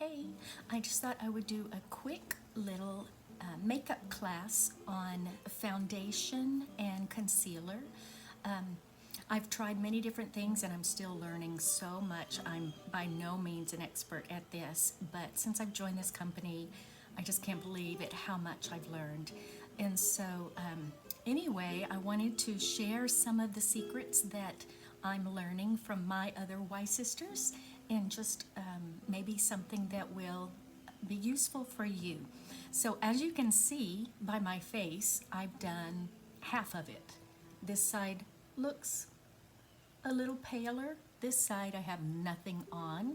Hey, I just thought I would do a quick little makeup class on foundation and concealer. I've tried many different things and I'm still learning so much. I'm by no means an expert at this, but since I've joined this company, I just can't believe it how much I've learned. And so, anyway, I wanted to share some of the secrets that I'm learning from my other Y sisters and just maybe something that will be useful for you. So as you can see by my face, I've done half of it. This side looks a little paler. This side I have nothing on.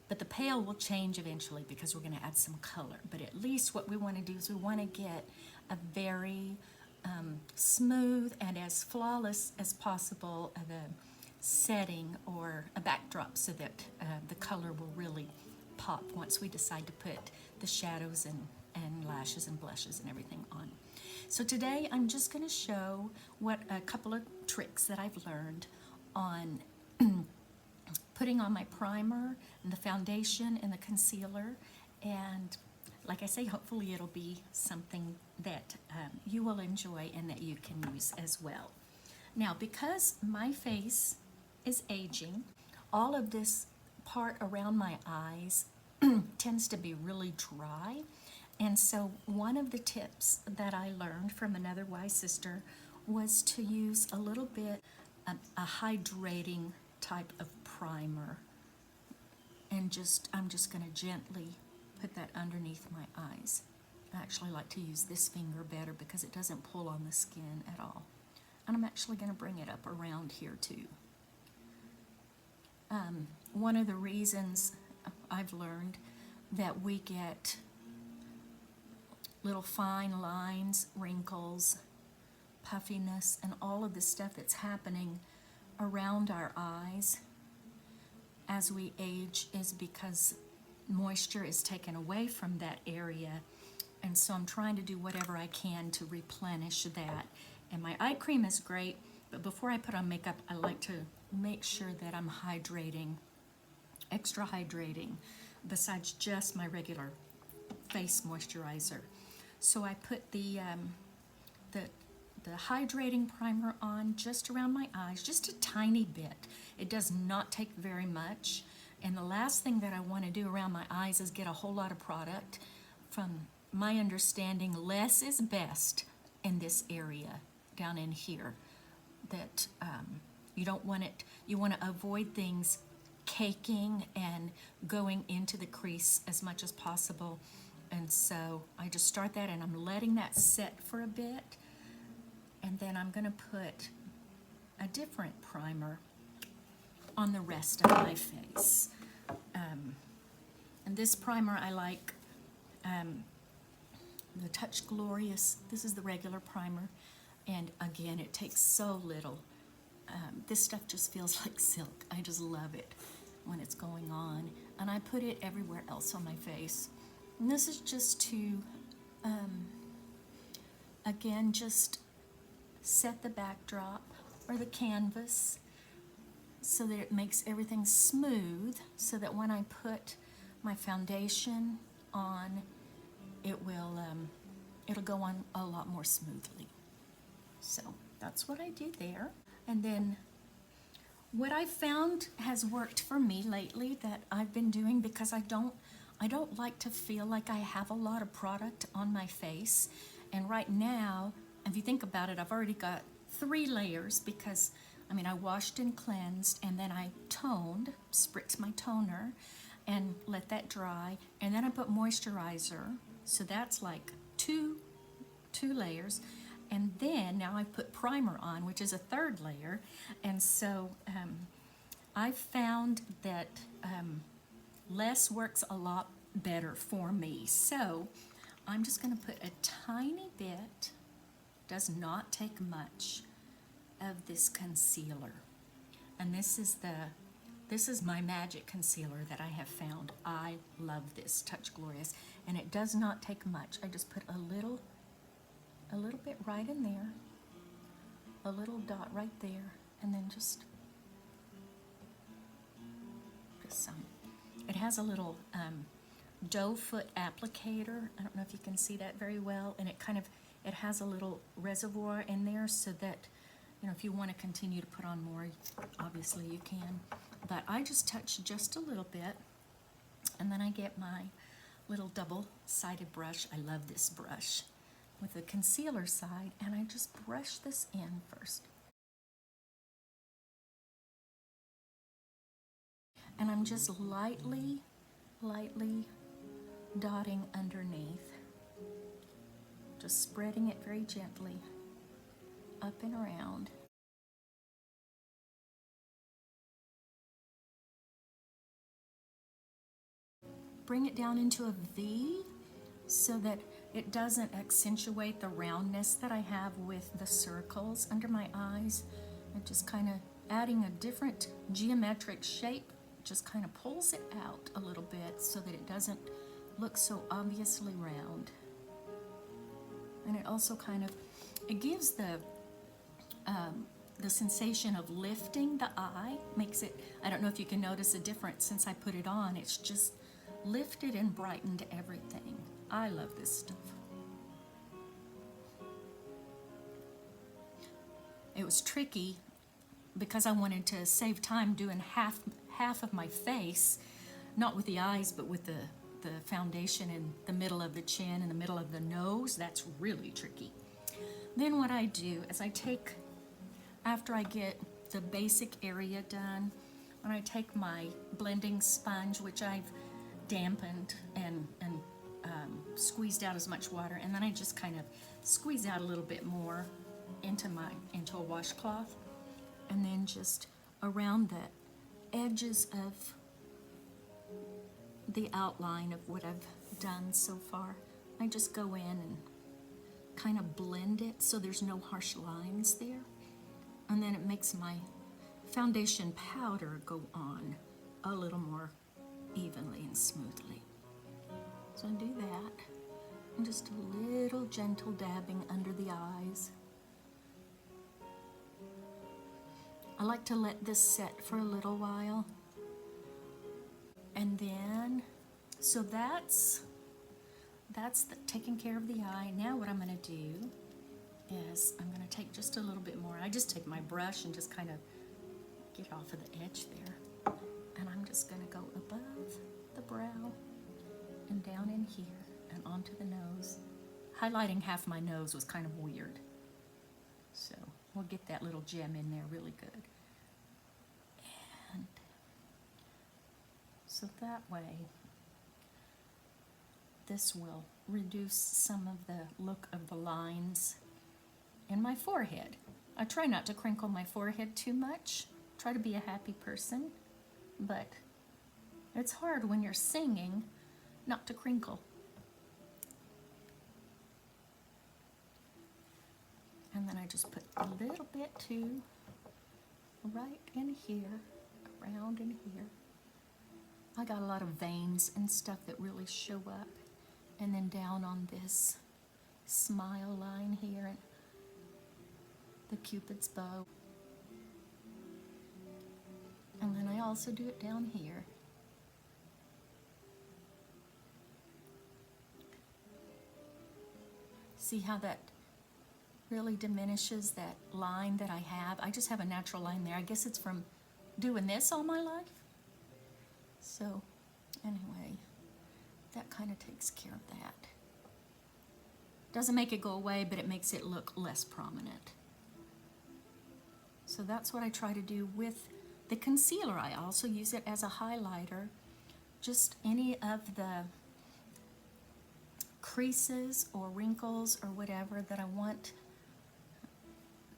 But the pale will change eventually because we're going to add some color. But at least what we want to do is we want to get a very smooth and as flawless as possible of a setting or a backdrop so that the color will really pop once we decide to put the shadows and lashes and blushes and everything on. So today I'm just going to show what a couple of tricks that I've learned on putting on my primer and the foundation and the concealer, and like I say, hopefully it'll be something that you will enjoy and that you can use as well. Now, because my face is aging, all of this part around my eyes tends to be really dry, and so one of the tips that I learned from another Y sister was to use a little bit of a hydrating type of primer, and I'm just going to gently put that underneath my eyes. I actually like to use this finger better because it doesn't pull on the skin at all. And I'm actually going to bring it up around here too. One of the reasons I've learned that we get little fine lines, wrinkles, puffiness, and all of the stuff that's happening around our eyes as we age is because moisture is taken away from that area, and so I'm trying to do whatever I can to replenish that. And my eye cream is great, but before I put on makeup, I like to make sure that I'm hydrating, extra hydrating, besides just my regular face moisturizer. So I put the hydrating primer on just around my eyes, just a tiny bit. It does not take very much. And the last thing that I want to do around my eyes is get a whole lot of product. From my understanding, less is best in this area down in here. That you don't want it, you want to avoid things caking and going into the crease as much as possible. And so I just start that and I'm letting that set for a bit. And then I'm going to put a different primer on the rest of my face. And this primer I like, the Touch Glorious. This is the regular primer. And again, it takes so little. This stuff just feels like silk. I just love it when it's going on. And I put it everywhere else on my face. And this is just to, again, just set the backdrop or the canvas so that it makes everything smooth, so that when I put my foundation on, it'll go on a lot more smoothly. So that's what I do there. And then what I've found has worked for me lately that I've been doing, because I don't like to feel like I have a lot of product on my face. And right now, if you think about it, I've already got 3 layers because, I washed and cleansed, and then I toned, spritzed my toner, and let that dry. And then I put moisturizer, so that's like two layers. And then now I put primer on, which is a 3rd layer. And so I've found that less works a lot better for me. So I'm just going to put a tiny bit, does not take much, of this concealer. And this is my magic concealer that I have found. I love this Touch Glorious, and it does not take much. I just put a little bit right in there, a little dot right there, and then just some. It has a little doe foot applicator. I don't know if you can see that very well, and it has a little reservoir in there so that, you know, if you want to continue to put on more, obviously you can. But I just touch just a little bit, and then I get my little double-sided brush. I love this brush with the concealer side, and I just brush this in first. And I'm just lightly dotting underneath. Just spreading it very gently up and around. Bring it down into a V so that it doesn't accentuate the roundness that I have with the circles under my eyes. And just kind of adding a different geometric shape just kind of pulls it out a little bit so that it doesn't look so obviously round. And it also it gives the sensation of lifting the eye, makes it, I don't know if you can notice a difference since I put it on, it's just lifted and brightened everything. I love this stuff. It was tricky because I wanted to save time doing half of my face, not with the eyes, but with the foundation in the middle of the chin and the middle of the nose. That's really tricky. Then what I do is after I get the basic area done, and I take my blending sponge, which I've dampened and squeezed out as much water, and then I just kind of squeeze out a little bit more into a washcloth, and then just around the edges of the outline of what I've done so far, I just go in and kind of blend it so there's no harsh lines there, and then it makes my foundation powder go on a little more evenly and smoothly. So I do that, and just a little gentle dabbing under the eyes. I like to let this set for a little while. And then, so that's taking care of the eye. Now what I'm going to do is I'm going to take just a little bit more. I just take my brush and just kind of get off of the edge there. And I'm just going to go above the brow and down in here and onto the nose. Highlighting half my nose was kind of weird. So we'll get that little gem in there really good. And so that way, this will reduce some of the look of the lines in my forehead. I try not to crinkle my forehead too much. Try to be a happy person, but it's hard when you're singing not to crinkle. And then I just put a little bit too right in here, around in here. I got a lot of veins and stuff that really show up. And then down on this smile line here, and the Cupid's bow. And then I also do it down here. See how that really diminishes that line that I have? I just have a natural line there. I guess it's from doing this all my life. So anyway, that kind of takes care of that. Doesn't make it go away, but it makes it look less prominent. So that's what I try to do with the concealer. I also use it as a highlighter. Just any of the creases or wrinkles or whatever that I want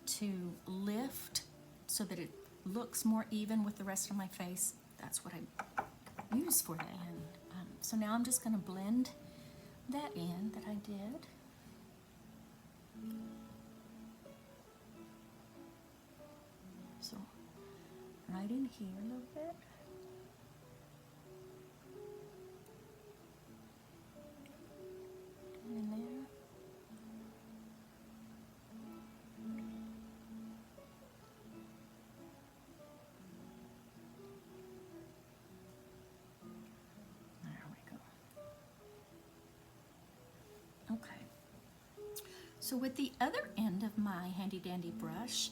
to lift so that it looks more even with the rest of my face, that's what I use for that. And so now I'm just going to blend that in that I did. So right in here a little bit. And in there. So with the other end of my handy dandy brush,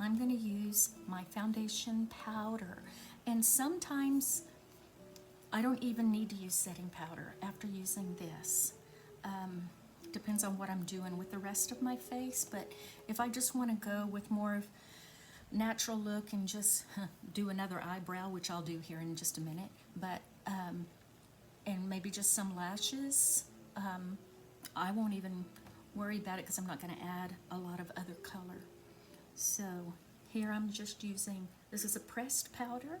I'm going to use my foundation powder. And sometimes I don't even need to use setting powder after using this. Depends on what I'm doing with the rest of my face, but if I just want to go with more of natural look and just do another eyebrow, which I'll do here in just a minute, but and maybe just some lashes, I won't even worry about it because I'm not going to add a lot of other color. So here I'm just using, this is a pressed powder.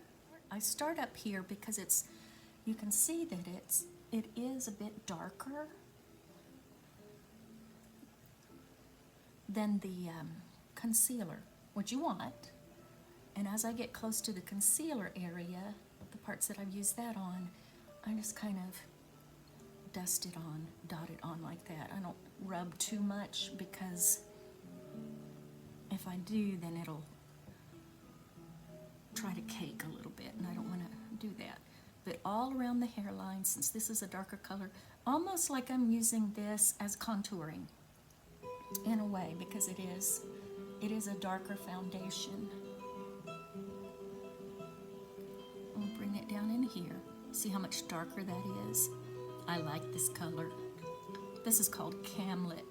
I start up here because you can see that it is a bit darker than the concealer, which you want. And as I get close to the concealer area, the parts that I've used that on, I just kind of dust it on, dot it on like that. I don't rub too much because if I do, then it'll try to cake a little bit, and I don't want to do that. But all around the hairline, since this is a darker color, almost like I'm using this as contouring in a way, because it is a darker foundation. I'll bring it down in here. See how much darker that is? I like this color. This is called Camlet.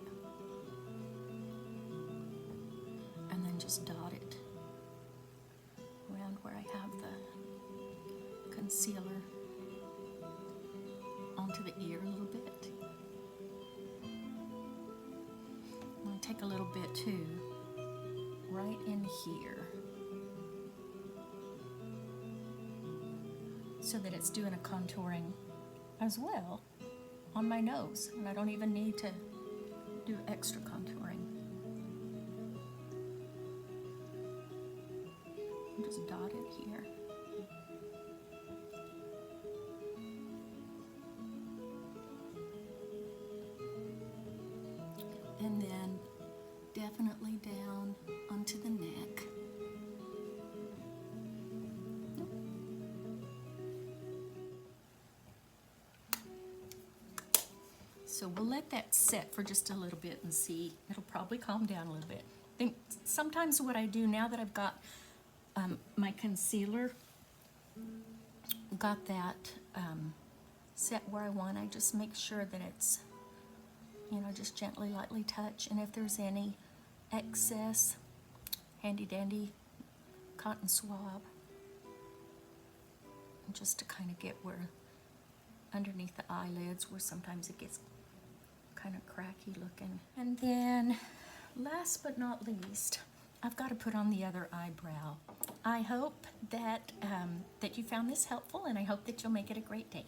And then just dot it around where I have the concealer onto the ear a little bit. I'm going to take a little bit too, right in here, so that it's doing a contouring as well on my nose, and I don't even need to do extra contouring. Just dot it here. And then definitely down onto the neck. So we'll let that set for just a little bit and see. It'll probably calm down a little bit. I think sometimes what I do now that I've got my concealer, got that set where I want, I just make sure that it's, just gently, lightly touch. And if there's any excess, handy dandy cotton swab, just to kind of get where underneath the eyelids, where sometimes it gets kind of cracky looking. And then last but not least, I've got to put on the other eyebrow. I hope that that you found this helpful, and I hope that you'll make it a great day.